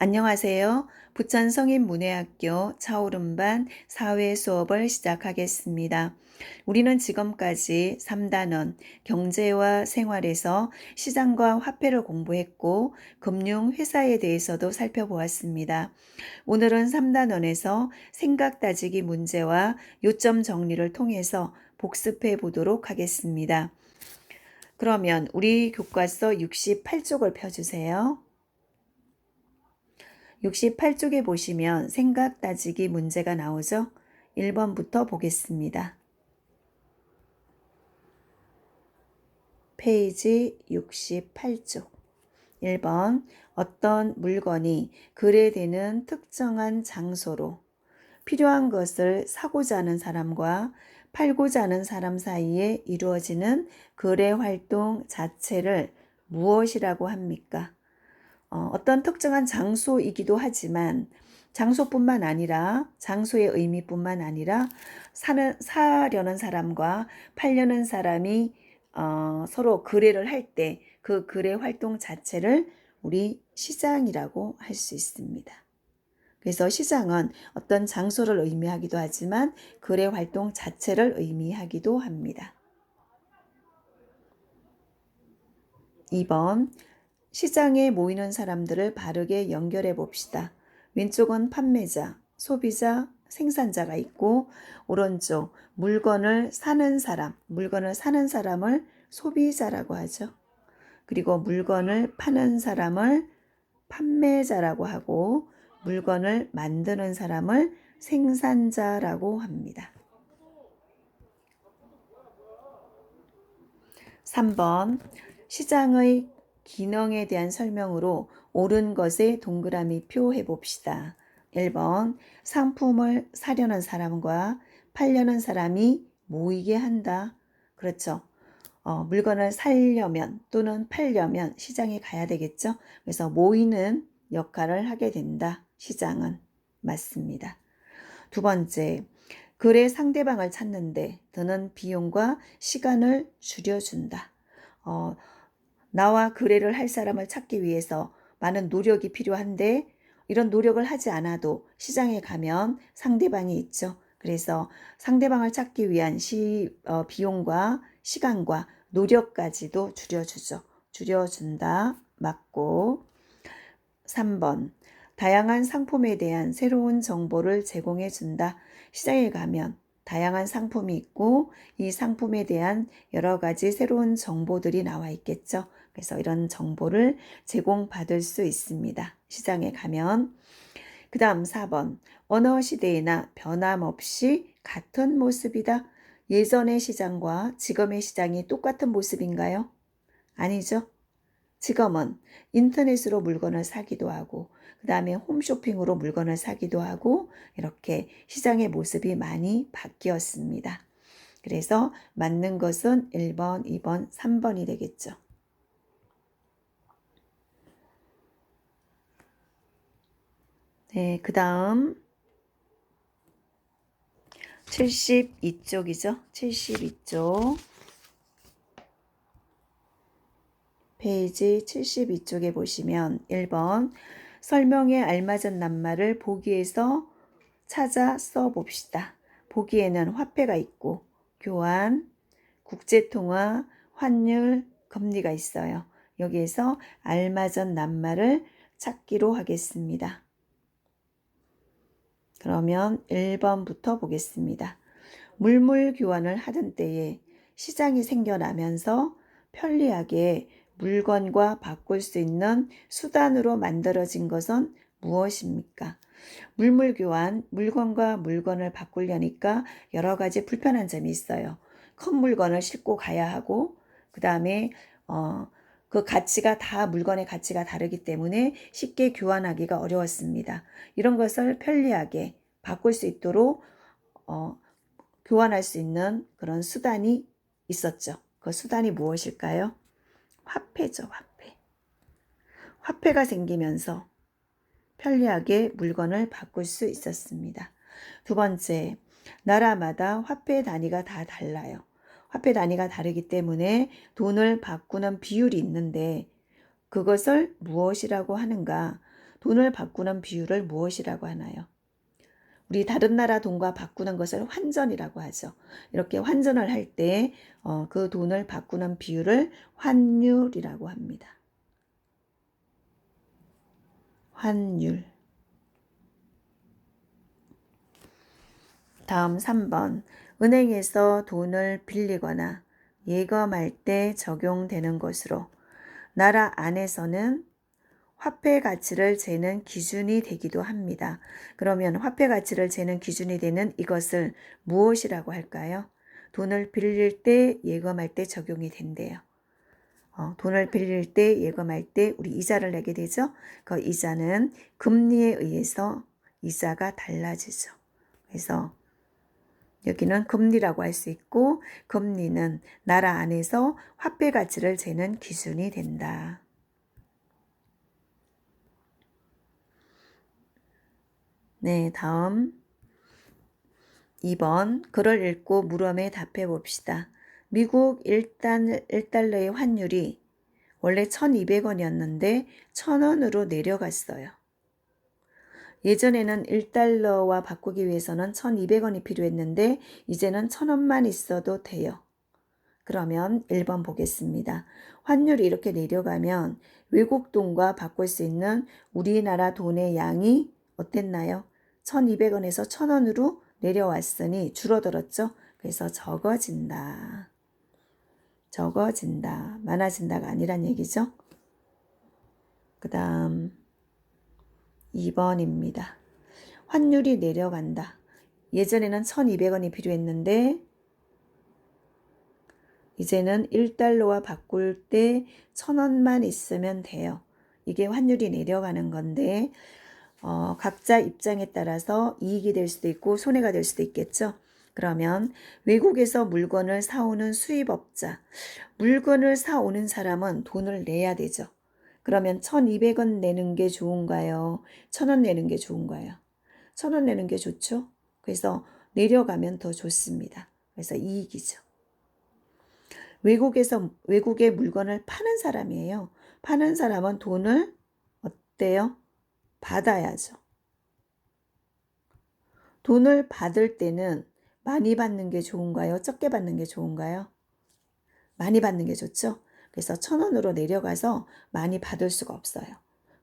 안녕하세요. 부천성인문예학교 차오름반 사회 수업을 시작하겠습니다. 우리는 지금까지 3단원 경제와 생활에서 시장과 화폐를 공부했고 금융회사에 대해서도 살펴보았습니다. 오늘은 3단원에서 생각 따지기 문제와 요점 정리를 통해서 복습해 보도록 하겠습니다. 그러면 우리 교과서 68쪽을 펴주세요. 68쪽에 보시면 생각 따지기 문제가 나오죠. 1번부터 보겠습니다. 페이지 68쪽. 1번 어떤 물건이 거래되는 특정한 장소로 필요한 것을 사고자 하는 사람과 팔고자 하는 사람 사이에 이루어지는 거래 활동 자체를 무엇이라고 합니까? 어떤 특정한 장소이기도 하지만 장소뿐만 아니라 장소의 의미뿐만 아니라 사려는 사람과 팔려는 사람이 서로 거래를 할 때 그 거래 활동 자체를 우리 시장이라고 할 수 있습니다. 그래서 시장은 어떤 장소를 의미하기도 하지만 거래 활동 자체를 의미하기도 합니다. 2번 시장에 모이는 사람들을 바르게 연결해 봅시다. 왼쪽은 판매자, 소비자, 생산자가 있고 오른쪽 물건을 사는 사람을 소비자라고 하죠. 그리고 물건을 파는 사람을 판매자라고 하고 물건을 만드는 사람을 생산자라고 합니다. 3번 시장의 기능에 대한 설명으로 옳은 것에 동그라미 표 해봅시다. 1번 상품을 사려는 사람과 팔려는 사람이 모이게 한다. 그렇죠. 물건을 사려면 또는 팔려면 시장에 가야 되겠죠. 그래서 모이는 역할을 하게 된다. 시장은 맞습니다. 두 번째, 거래 상대방을 찾는데 드는 비용과 시간을 줄여준다. 나와 거래를 할 사람을 찾기 위해서 많은 노력이 필요한데 이런 노력을 하지 않아도 시장에 가면 상대방이 있죠. 그래서 상대방을 찾기 위한 비용과 시간과 노력까지도 줄여준다. 맞고 3번 다양한 상품에 대한 새로운 정보를 제공해 준다. 시장에 가면 다양한 상품이 있고 이 상품에 대한 여러 가지 새로운 정보들이 나와 있겠죠. 그래서 이런 정보를 제공받을 수 있습니다. 시장에 가면. 그 다음 4번 어느 시대에나 변함없이 같은 모습이다. 예전의 시장과 지금의 시장이 똑같은 모습인가요? 아니죠. 지금은 인터넷으로 물건을 사기도 하고 그 다음에 홈쇼핑으로 물건을 사기도 하고 이렇게 시장의 모습이 많이 바뀌었습니다. 그래서 맞는 것은 1번, 2번, 3번이 되겠죠. 네, 그 다음 72쪽이죠. 72쪽. 페이지 72쪽에 보시면 1번 설명에 알맞은 낱말을 보기에서 찾아 써봅시다. 보기에는 화폐가 있고 교환, 국제통화, 환율, 금리가 있어요. 여기에서 알맞은 낱말을 찾기로 하겠습니다. 그러면 1번부터 보겠습니다. 물물 교환을 하던 때에 시장이 생겨나면서 편리하게 물건과 바꿀 수 있는 수단으로 만들어진 것은 무엇입니까? 물물 교환, 물건과 물건을 바꾸려니까 여러 가지 불편한 점이 있어요. 큰 물건을 싣고 가야 하고 그 다음에 그 물건의 가치가 다르기 때문에 쉽게 교환하기가 어려웠습니다. 이런 것을 편리하게 바꿀 수 있도록 교환할 수 있는 그런 수단이 있었죠. 그 수단이 무엇일까요? 화폐죠, 화폐. 화폐가 생기면서 편리하게 물건을 바꿀 수 있었습니다. 두 번째, 나라마다 화폐 단위가 다 달라요. 화폐 단위가 다르기 때문에 돈을 바꾸는 비율이 있는데 그것을 무엇이라고 하는가? 돈을 바꾸는 비율을 무엇이라고 하나요? 우리 다른 나라 돈과 바꾸는 것을 환전이라고 하죠. 이렇게 환전을 할 때 그 돈을 바꾸는 비율을 환율이라고 합니다. 환율. 다음 3번. 은행에서 돈을 빌리거나 예금할 때 적용되는 것으로 나라 안에서는 화폐 가치를 재는 기준이 되기도 합니다. 그러면 화폐 가치를 재는 기준이 되는 이것을 무엇이라고 할까요? 돈을 빌릴 때 예금할 때 적용이 된대요. 돈을 빌릴 때 예금할 때 우리 이자를 내게 되죠. 그 이자는 금리에 의해서 이자가 달라지죠. 그래서 여기는 금리라고 할 수 있고 금리는 나라 안에서 화폐 가치를 재는 기준이 된다. 네, 다음 2번 글을 읽고 물음에 답해 봅시다. 미국 1달러의 환율이 원래 1200원이었는데 1000원으로 내려갔어요. 예전에는 1달러와 바꾸기 위해서는 1200원이 필요했는데 이제는 1000원만 있어도 돼요. 그러면 1번 보겠습니다. 환율이 이렇게 내려가면 외국 돈과 바꿀 수 있는 우리나라 돈의 양이 어땠나요? 1200원에서 1000원으로 내려왔으니 줄어들었죠? 그래서 적어진다. 적어진다. 많아진다가 아니란 얘기죠? 그 다음 2번입니다. 환율이 내려간다. 예전에는 1200원이 필요했는데 이제는 1달러와 바꿀 때 1000원만 있으면 돼요. 이게 환율이 내려가는 건데 각자 입장에 따라서 이익이 될 수도 있고 손해가 될 수도 있겠죠. 그러면 외국에서 물건을 사오는 수입업자, 물건을 사오는 사람은 돈을 내야 되죠. 그러면 1200원 내는 게 좋은가요? 1000원 내는 게 좋은가요? 1000원 내는 게 좋죠. 그래서 내려가면 더 좋습니다. 그래서 이익이죠. 외국에 물건을 파는 사람이에요. 파는 사람은 돈을 어때요? 받아야죠. 돈을 받을 때는 많이 받는 게 좋은가요? 적게 받는 게 좋은가요? 많이 받는 게 좋죠? 그래서 1000원으로 내려가서 많이 받을 수가 없어요.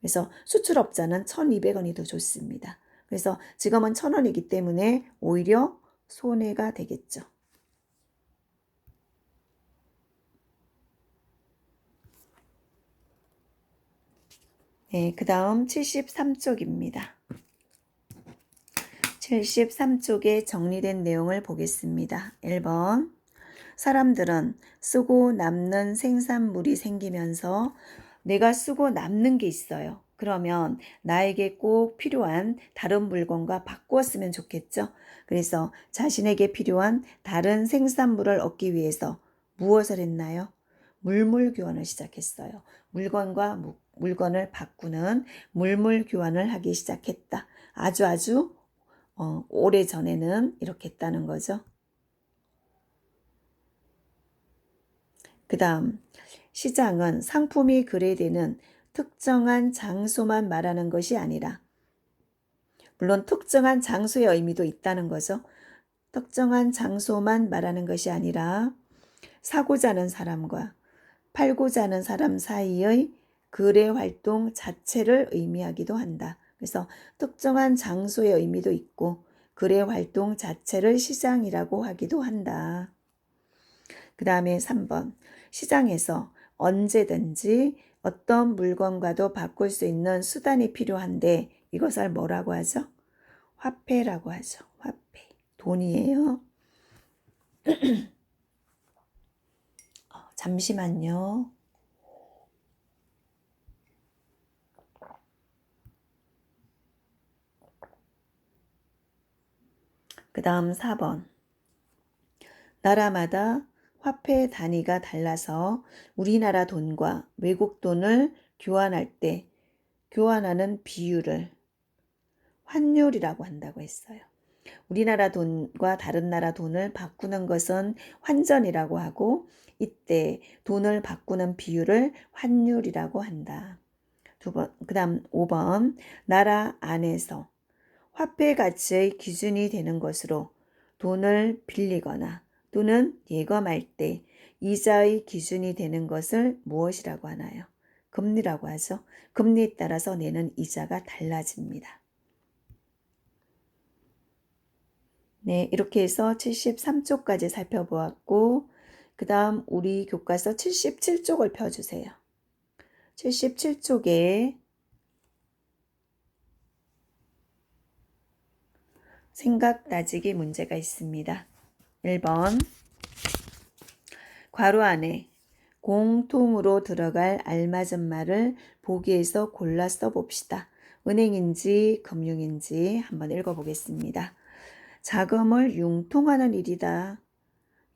그래서 수출업자는 1200원이 더 좋습니다. 그래서 지금은 1000원이기 때문에 오히려 손해가 되겠죠. 네, 그 다음 73쪽입니다. 73쪽에 정리된 내용을 보겠습니다. 1번. 사람들은 쓰고 남는 생산물이 생기면서 내가 쓰고 남는 게 있어요. 그러면 나에게 꼭 필요한 다른 물건과 바꾸었으면 좋겠죠. 그래서 자신에게 필요한 다른 생산물을 얻기 위해서 무엇을 했나요? 물물교환을 시작했어요. 물건과 물건을 바꾸는 물물교환을 하기 시작했다. 아주 오래전에는 이렇게 했다는 거죠. 그 다음 시장은 상품이 거래되는 특정한 장소만 말하는 것이 아니라 물론 특정한 장소의 의미도 있다는 거죠. 특정한 장소만 말하는 것이 아니라 사고자 하는 사람과 팔고자 하는 사람 사이의 거래 활동 자체를 의미하기도 한다. 그래서 특정한 장소의 의미도 있고 거래 활동 자체를 시장이라고 하기도 한다. 그 다음에 3번. 시장에서 언제든지 어떤 물건과도 바꿀 수 있는 수단이 필요한데 이것을 뭐라고 하죠? 화폐라고 하죠. 화폐. 돈이에요. 잠시만요. 그 다음 4번. 나라마다 화폐 단위가 달라서 우리나라 돈과 외국 돈을 교환할 때 교환하는 비율을 환율이라고 한다고 했어요. 우리나라 돈과 다른 나라 돈을 바꾸는 것은 환전이라고 하고 이때 돈을 바꾸는 비율을 환율이라고 한다. 그다음 5번 나라 안에서 화폐 가치의 기준이 되는 것으로 돈을 빌리거나 또는 예금할 때 이자의 기준이 되는 것을 무엇이라고 하나요? 금리라고 하죠. 금리에 따라서 내는 이자가 달라집니다. 네, 이렇게 해서 73쪽까지 살펴보았고 그 다음 우리 교과서 77쪽을 펴주세요. 77쪽에 생각 따지기 문제가 있습니다. 1번 괄호 안에 공통으로 들어갈 알맞은 말을 보기에서 골라 써봅시다. 은행인지 금융인지 한번 읽어보겠습니다. 자금을 융통하는 일이다.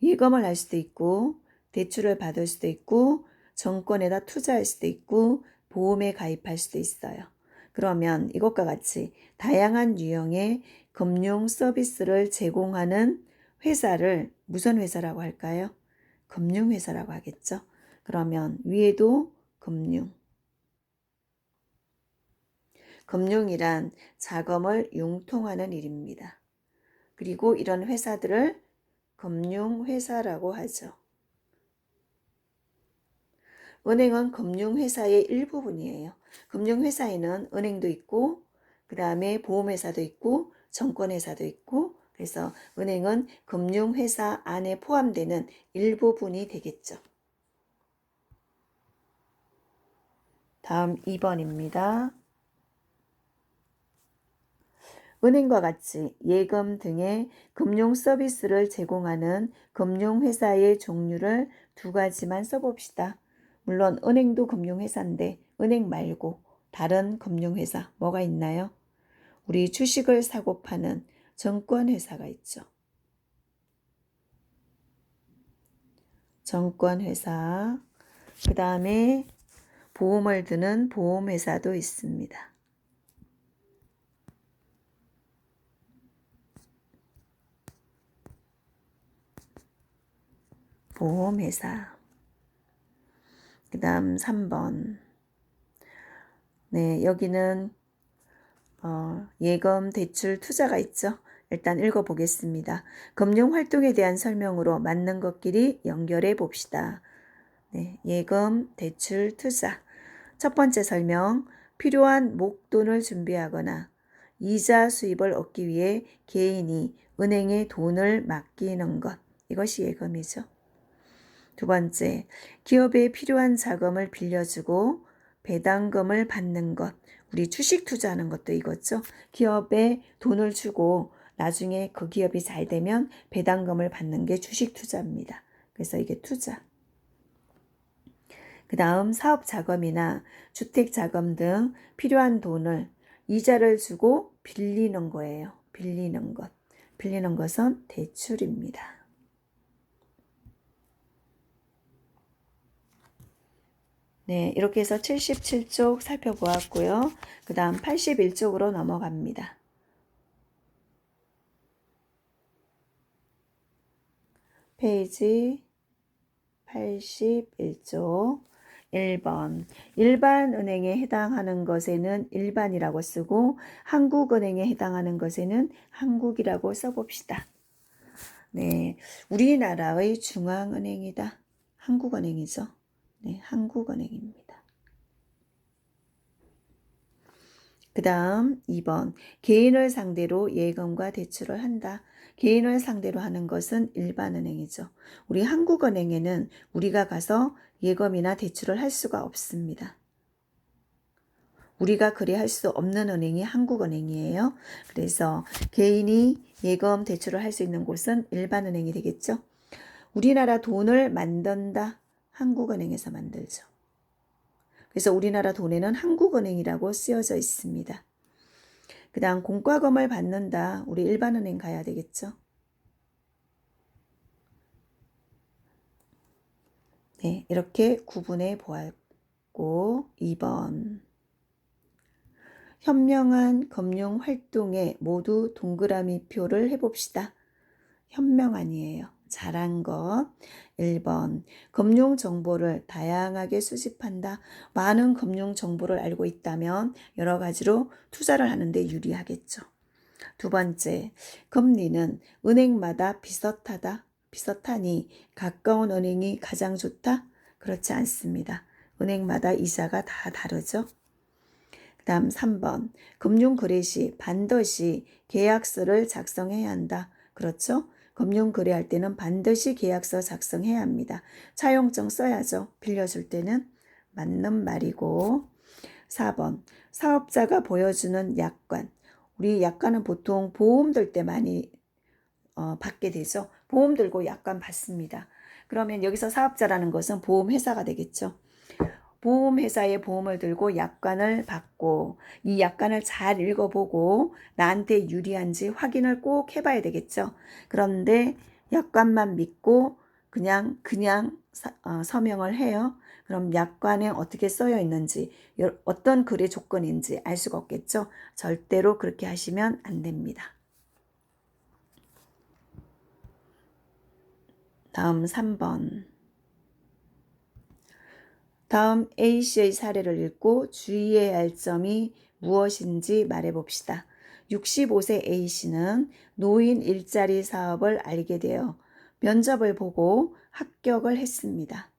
예금을 할 수도 있고 대출을 받을 수도 있고 정권에다 투자할 수도 있고 보험에 가입할 수도 있어요. 그러면 이것과 같이 다양한 유형의 금융 서비스를 제공하는 회사를 무슨 회사라고 할까요? 금융회사라고 하겠죠. 그러면 위에도 금융. 금융이란 자금을 융통하는 일입니다. 그리고 이런 회사들을 금융회사라고 하죠. 은행은 금융회사의 일부분이에요. 금융회사에는 은행도 있고 그 다음에 보험회사도 있고 정권회사도 있고 그래서 은행은 금융회사 안에 포함되는 일부분이 되겠죠. 다음 2번입니다. 은행과 같이 예금 등의 금융 서비스를 제공하는 금융회사의 종류를 두 가지만 써봅시다. 물론 은행도 금융회사인데 은행 말고 다른 금융회사 뭐가 있나요? 우리 주식을 사고 파는 증권회사가 있죠. 증권회사. 그 다음에 보험을 드는 보험회사도 있습니다. 보험회사. 그 다음 3번. 네, 여기는 예금, 대출, 투자가 있죠. 일단 읽어보겠습니다. 금융활동에 대한 설명으로 맞는 것끼리 연결해 봅시다. 네, 예금, 대출, 투자. 첫 번째 설명, 필요한 목돈을 준비하거나 이자 수입을 얻기 위해 개인이 은행에 돈을 맡기는 것. 이것이 예금이죠. 두 번째, 기업에 필요한 자금을 빌려주고 배당금을 받는 것. 우리 주식 투자하는 것도 이거죠. 기업에 돈을 주고 나중에 그 기업이 잘 되면 배당금을 받는 게 주식 투자입니다. 그래서 이게 투자. 그 다음 사업 자금이나 주택 자금 등 필요한 돈을 이자를 주고 빌리는 거예요. 빌리는 것. 빌리는 것은 대출입니다. 네, 이렇게 해서 77쪽 살펴보았고요. 그 다음 81쪽으로 넘어갑니다. 페이지 81쪽 1번 일반은행에 해당하는 것에는 일반이라고 쓰고 한국은행에 해당하는 것에는 한국이라고 써봅시다. 네, 우리나라의 중앙은행이다. 한국은행이죠. 네, 한국은행입니다. 그 다음 2번 개인을 상대로 예금과 대출을 한다. 개인을 상대로 하는 것은 일반은행이죠. 우리 한국은행에는 우리가 가서 예금이나 대출을 할 수가 없습니다. 우리가 그리 할 수 없는 은행이 한국은행이에요. 그래서 개인이 예금, 대출을 할 수 있는 곳은 일반은행이 되겠죠. 우리나라 돈을 만든다. 한국은행에서 만들죠. 그래서 우리나라 돈에는 한국은행이라고 쓰여져 있습니다. 그 다음 공과금을 받는다. 우리 일반은행 가야 되겠죠. 네, 이렇게 구분해 보았고 2번 현명한 금융활동에 모두 동그라미 표를 해봅시다. 현명한이에요. 잘한 것. 1번, 금융 정보를 다양하게 수집한다. 많은 금융 정보를 알고 있다면 여러 가지로 투자를 하는데 유리하겠죠. 두 번째, 금리는 은행마다 비슷하니 가까운 은행이 가장 좋다? 그렇지 않습니다. 은행마다 이자가 다 다르죠. 그 다음 3번, 금융거래 시 반드시 계약서를 작성해야 한다. 그렇죠? 금융거래할 때는 반드시 계약서 작성해야 합니다. 차용증 써야죠. 빌려줄 때는. 맞는 말이고. 4번, 사업자가 보여주는 약관. 우리 약관은 보통 보험 들 때 많이 받게 되죠. 보험 들고 약관 받습니다. 그러면 여기서 사업자라는 것은 보험회사가 되겠죠. 보험회사의 보험을 들고 약관을 받고 이 약관을 잘 읽어보고 나한테 유리한지 확인을 꼭 해봐야 되겠죠. 그런데 약관만 믿고 그냥 서명을 해요. 그럼 약관에 어떻게 써여 있는지 어떤 거래 조건인지 알 수가 없겠죠. 절대로 그렇게 하시면 안 됩니다. 다음 3번. 다음 A씨의 사례를 읽고 주의해야 할 점이 무엇인지 말해봅시다. 65세 A씨는 노인 일자리 사업을 알게 되어 면접을 보고 합격을 했습니다.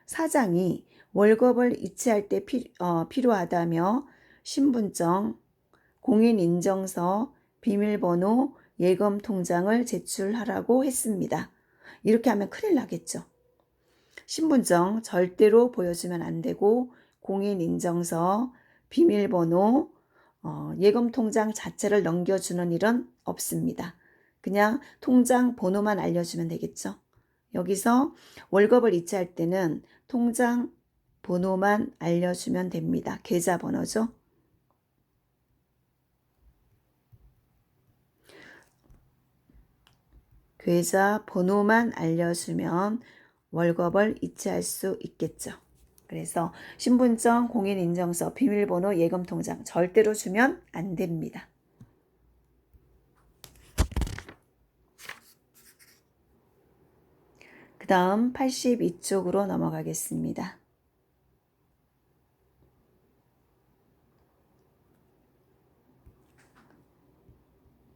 사장이 월급을 이체할 때 필요하다며 신분증, 공인인증서, 비밀번호, 예금 통장을 제출하라고 했습니다. 이렇게 하면 큰일 나겠죠. 신분증 절대로 보여주면 안 되고 공인인증서, 비밀번호, 예금 통장 자체를 넘겨주는 일은 없습니다. 그냥 통장 번호만 알려주면 되겠죠. 여기서 월급을 이체할 때는 통장 번호만 알려주면 됩니다. 계좌번호죠. 계좌 번호만 알려주면 월급을 이체할 수 있겠죠. 그래서 신분증, 공인인증서, 비밀번호, 예금통장 절대로 주면 안 됩니다. 그 다음 82쪽으로 넘어가겠습니다.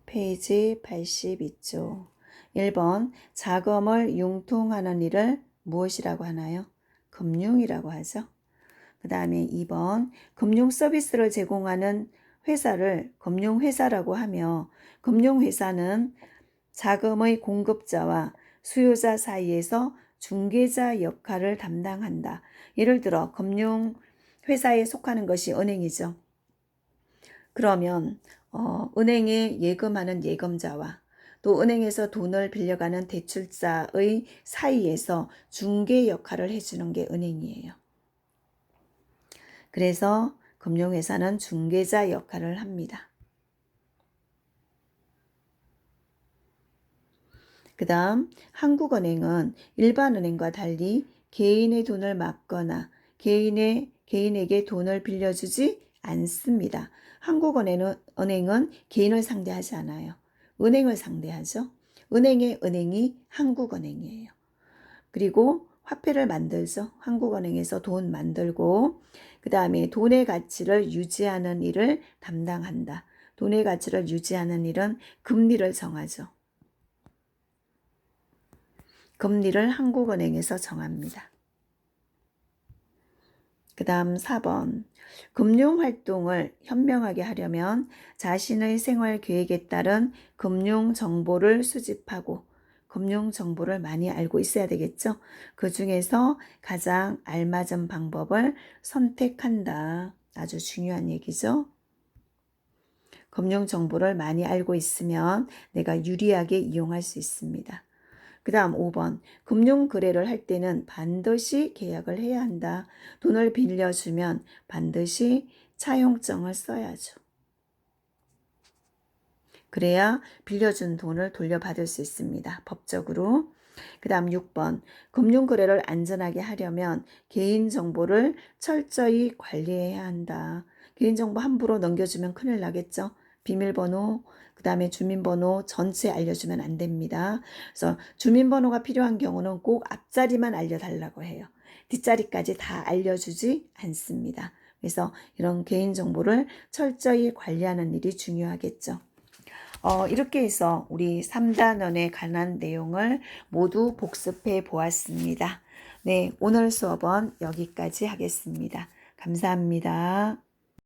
페이지 82쪽. 1번, 자금을 융통하는 일을 무엇이라고 하나요? 금융이라고 하죠. 그 다음에 2번, 금융 서비스를 제공하는 회사를 금융회사라고 하며 금융회사는 자금의 공급자와 수요자 사이에서 중개자 역할을 담당한다. 예를 들어 금융회사에 속하는 것이 은행이죠. 그러면 은행에 예금하는 예금자와 또 은행에서 돈을 빌려가는 대출자의 사이에서 중개 역할을 해주는 게 은행이에요. 그래서 금융회사는 중개자 역할을 합니다. 그 다음 한국은행은 일반은행과 달리 개인의 돈을 막거나 개인에게 돈을 빌려주지 않습니다. 한국은행은 개인을 상대하지 않아요. 은행을 상대하죠. 은행의 은행이 한국은행이에요. 그리고 화폐를 만들죠. 한국은행에서 돈 만들고 그 다음에 돈의 가치를 유지하는 일을 담당한다. 돈의 가치를 유지하는 일은 금리를 정하죠. 금리를 한국은행에서 정합니다. 그 다음 4번. 금융활동을 현명하게 하려면 자신의 생활 계획에 따른 금융정보를 수집하고 금융정보를 많이 알고 있어야 되겠죠. 그 중에서 가장 알맞은 방법을 선택한다. 아주 중요한 얘기죠. 금융정보를 많이 알고 있으면 내가 유리하게 이용할 수 있습니다. 그 다음 5번. 금융거래를 할 때는 반드시 계약을 해야 한다. 돈을 빌려주면 반드시 차용증을 써야죠. 그래야 빌려준 돈을 돌려받을 수 있습니다. 법적으로. 그 다음 6번. 금융거래를 안전하게 하려면 개인정보를 철저히 관리해야 한다. 개인정보 함부로 넘겨주면 큰일 나겠죠. 비밀번호, 그 다음에 주민번호 전체 알려주면 안 됩니다. 그래서 주민번호가 필요한 경우는 꼭 앞자리만 알려달라고 해요. 뒷자리까지 다 알려주지 않습니다. 그래서 이런 개인정보를 철저히 관리하는 일이 중요하겠죠. 이렇게 해서 우리 3단원에 관한 내용을 모두 복습해 보았습니다. 네, 오늘 수업은 여기까지 하겠습니다. 감사합니다.